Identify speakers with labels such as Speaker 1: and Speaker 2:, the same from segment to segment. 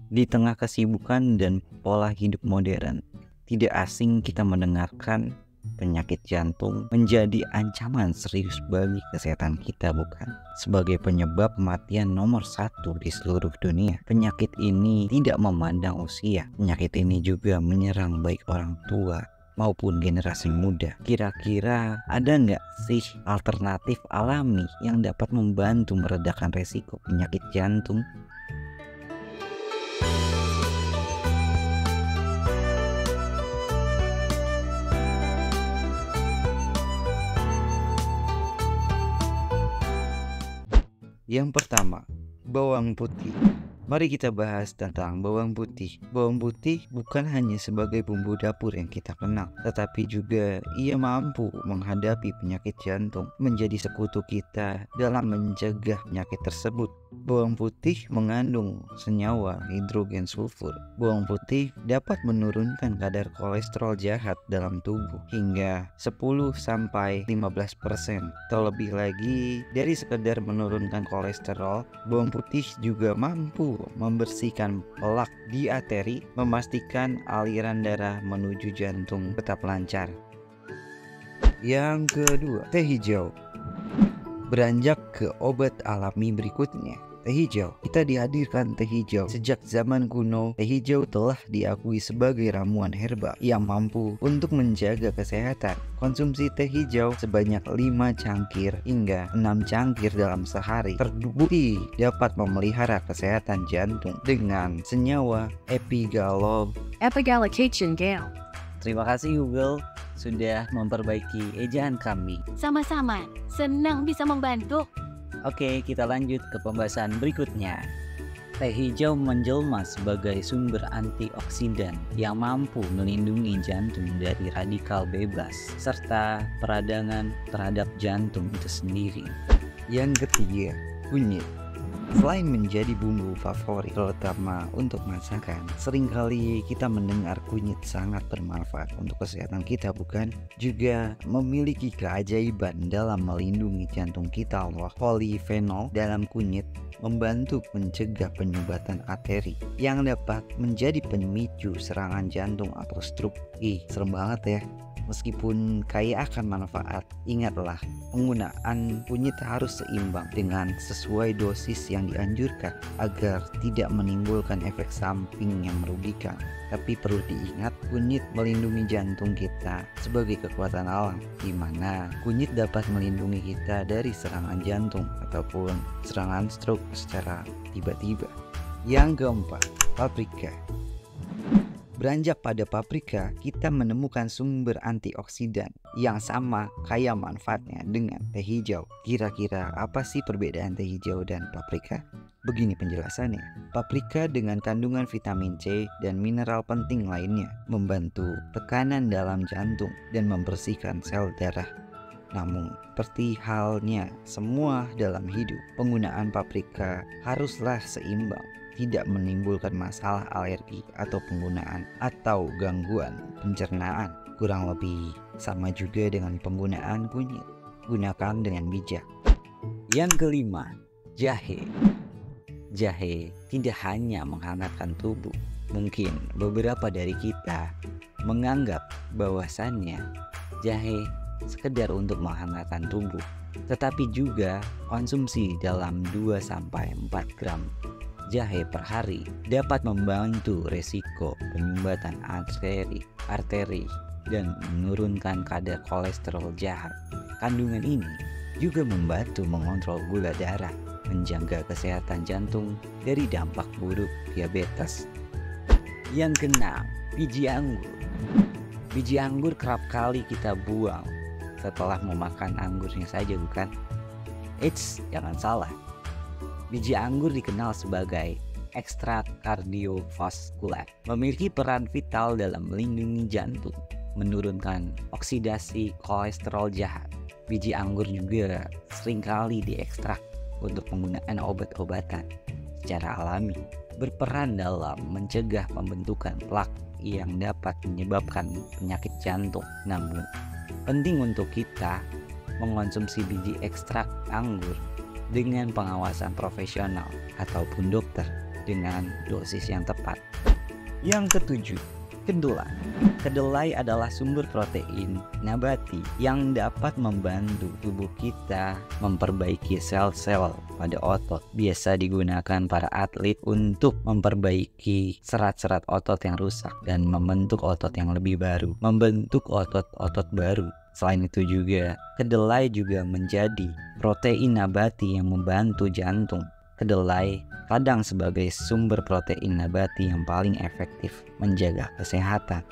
Speaker 1: Di tengah kesibukan dan pola hidup modern, tidak asing kita mendengarkan penyakit jantung menjadi ancaman serius bagi kesehatan kita, bukan? Sebagai penyebab kematian nomor 1 di seluruh dunia, penyakit ini tidak memandang usia. Penyakit ini juga menyerang baik orang tua maupun generasi muda. Kira-kira ada nggak sih alternatif alami yang dapat membantu meredakan resiko penyakit jantung? Yang pertama, bawang putih. Mari kita bahas tentang bawang putih. Bawang putih bukan hanya sebagai bumbu dapur yang kita kenal, tetapi juga ia mampu menghadapi penyakit jantung, menjadi sekutu kita dalam mencegah penyakit tersebut. Bawang putih mengandung senyawa hidrogen sulfur. Bawang putih dapat menurunkan kadar kolesterol jahat dalam tubuh hingga 10-15%. Terlebih lagi, dari sekedar menurunkan kolesterol, bawang putih juga mampu membersihkan plak di arteri, memastikan aliran darah menuju jantung tetap lancar. Yang kedua, teh hijau. Beranjak ke obat alami berikutnya, teh hijau. Kita dihadirkan teh hijau. Sejak zaman kuno, teh hijau telah diakui sebagai ramuan herbal yang mampu untuk menjaga kesehatan. Konsumsi teh hijau sebanyak 5 cangkir hingga 6 cangkir dalam sehari terbukti dapat memelihara kesehatan jantung dengan senyawa
Speaker 2: Epigallocatechin-gal.
Speaker 1: Terima kasih Google sudah memperbaiki ejaan kami.
Speaker 2: Sama-sama, senang bisa membantu.
Speaker 1: Oke, kita lanjut ke pembahasan berikutnya. Teh hijau menjelma sebagai sumber antioksidan yang mampu melindungi jantung dari radikal bebas serta peradangan terhadap jantung itu sendiri. Yang ketiga, kunyit. Selain menjadi bumbu favorit terutama untuk masakan, seringkali kita mendengar kunyit sangat bermanfaat untuk kesehatan kita, bukan? Juga memiliki keajaiban dalam melindungi jantung kita loh. Polifenol dalam kunyit membantu mencegah penyumbatan arteri yang dapat menjadi pemicu serangan jantung atau stroke. Serem banget ya. Meskipun kaya akan manfaat, ingatlah penggunaan kunyit harus seimbang dengan sesuai dosis yang dianjurkan agar tidak menimbulkan efek samping yang merugikan. Tapi perlu diingat, kunyit melindungi jantung kita sebagai kekuatan alam, di mana kunyit dapat melindungi kita dari serangan jantung ataupun serangan stroke secara tiba-tiba. Yang keempat, paprika. Beranjak pada paprika, kita menemukan sumber antioksidan yang sama kaya manfaatnya dengan teh hijau. Kira-kira apa sih perbedaan teh hijau dan paprika? Begini penjelasannya. Paprika dengan kandungan vitamin C dan mineral penting lainnya membantu tekanan dalam jantung dan membersihkan sel darah. Namun, seperti halnya semua dalam hidup, penggunaan paprika haruslah seimbang, tidak menimbulkan masalah alergi atau penggunaan atau gangguan pencernaan. Kurang lebih sama juga dengan penggunaan kunyit. Gunakan dengan bijak. Yang kelima, jahe. Jahe tidak hanya menghangatkan tubuh. Mungkin beberapa dari kita menganggap bahwasannya jahe sekedar untuk menghangatkan tubuh, tetapi juga konsumsi dalam 2-4 gram jahe per hari dapat membantu resiko penyumbatan arteri dan menurunkan kadar kolesterol jahat. Kandungan ini juga membantu mengontrol gula darah, menjaga kesehatan jantung dari dampak buruk diabetes. Yang keenam, biji anggur. Biji anggur kerap kali kita buang setelah memakan anggurnya saja, bukan? Jangan salah. Biji anggur dikenal sebagai ekstrak kardiovaskuler, memiliki peran vital dalam melindungi jantung, menurunkan oksidasi kolesterol jahat. Biji anggur juga seringkali diekstrak untuk penggunaan obat-obatan secara alami, berperan dalam mencegah pembentukan plak yang dapat menyebabkan penyakit jantung. Namun, penting untuk kita mengonsumsi biji ekstrak anggur dengan pengawasan profesional ataupun dokter dengan dosis yang tepat. Yang ketujuh, kedelai. Kedelai adalah sumber protein nabati yang dapat membantu tubuh kita memperbaiki sel-sel pada otot. Biasa digunakan para atlet untuk memperbaiki serat-serat otot yang rusak dan membentuk otot yang lebih baru, membentuk otot-otot baru. Selain itu juga, kedelai juga menjadi protein nabati yang membantu jantung. Kedelai kadang sebagai sumber protein nabati yang paling efektif menjaga kesehatan,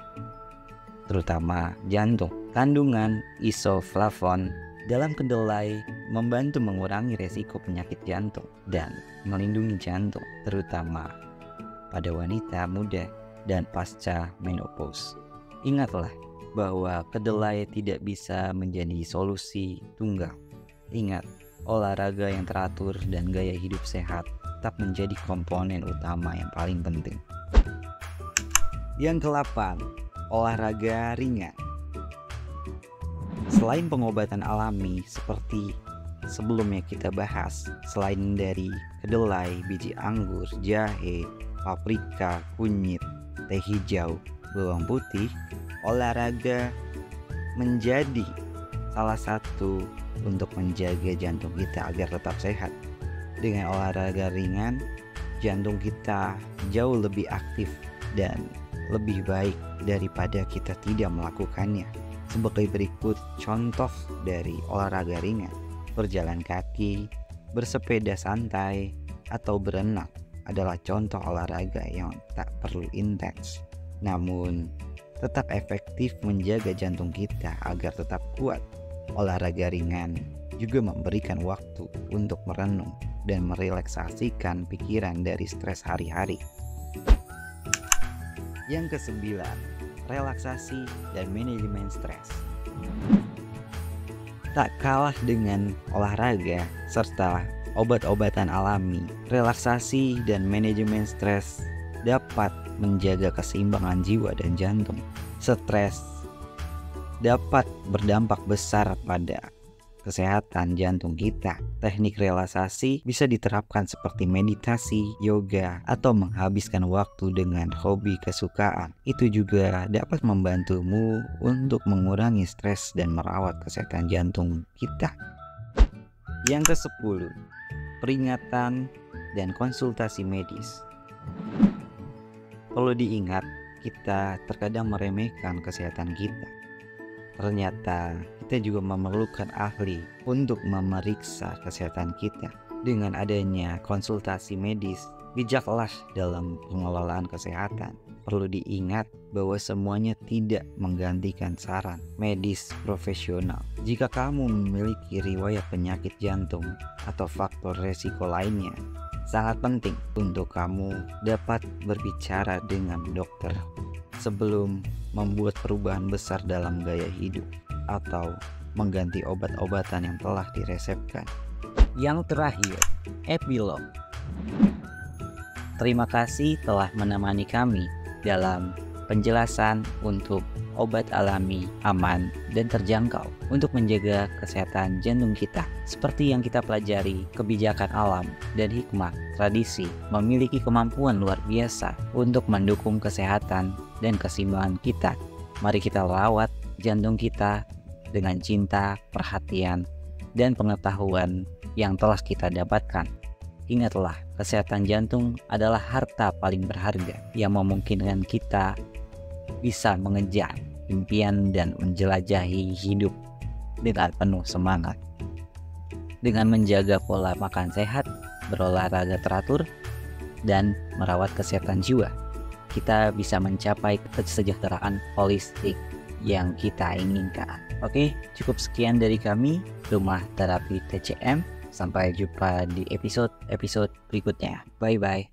Speaker 1: terutama jantung. Kandungan isoflavon dalam kedelai membantu mengurangi resiko penyakit jantung dan melindungi jantung, terutama pada wanita muda dan pasca menopause. Ingatlah bahwa kedelai tidak bisa menjadi solusi tunggal. Ingat, olahraga yang teratur dan gaya hidup sehat tetap menjadi komponen utama yang paling penting. Yang ke-8, olahraga ringan. Selain pengobatan alami seperti sebelumnya kita bahas, selain dari kedelai, biji anggur, jahe, paprika, kunyit, teh hijau, bawang putih, olahraga menjadi salah satu untuk menjaga jantung kita agar tetap sehat. Dengan olahraga ringan, jantung kita jauh lebih aktif dan lebih baik daripada kita tidak melakukannya. Sebagai berikut contoh dari olahraga ringan: berjalan kaki, bersepeda santai, atau berenang adalah contoh olahraga yang tak perlu intens, namun tetap efektif menjaga jantung kita agar tetap kuat. Olahraga ringan juga memberikan waktu untuk merenung dan merelaksasikan pikiran dari stres hari-hari. Yang ke-9, relaksasi dan manajemen stres. Tak kalah dengan olahraga serta obat-obatan alami, relaksasi dan manajemen stres dapat menjaga keseimbangan jiwa dan jantung. Stres dapat berdampak besar pada kesehatan jantung kita. Teknik relaksasi bisa diterapkan seperti meditasi, yoga, atau menghabiskan waktu dengan hobi kesukaan. Itu juga dapat membantumu untuk mengurangi stres dan merawat kesehatan jantung kita. Yang ke-10, peringatan dan konsultasi medis. Perlu diingat, kita terkadang meremehkan kesehatan kita. Ternyata kita juga memerlukan ahli untuk memeriksa kesehatan kita. Dengan adanya konsultasi medis, bijaklah dalam pengelolaan kesehatan. Perlu diingat bahwa semuanya tidak menggantikan saran medis profesional. Jika kamu memiliki riwayat penyakit jantung atau faktor resiko lainnya, sangat penting untuk kamu dapat berbicara dengan dokter sebelum membuat perubahan besar dalam gaya hidup atau mengganti obat-obatan yang telah diresepkan. Yang terakhir, epilog. Terima kasih telah menemani kami dalam penjelasan untuk obat alami, aman, dan terjangkau untuk menjaga kesehatan jantung kita. Seperti yang kita pelajari, kebijakan alam dan hikmah tradisi memiliki kemampuan luar biasa untuk mendukung kesehatan dan keseimbangan kita. Mari kita rawat jantung kita dengan cinta, perhatian, dan pengetahuan yang telah kita dapatkan. Ingatlah, kesehatan jantung adalah harta paling berharga yang memungkinkan kita bisa mengejar impian dan menjelajahi hidup dengan penuh semangat. Dengan menjaga pola makan sehat, berolahraga teratur, dan merawat kesehatan jiwa, kita bisa mencapai kesejahteraan holistik yang kita inginkan. Oke, cukup sekian dari kami, Rumah Terapi TCM. Sampai jumpa di episode berikutnya. Bye-bye.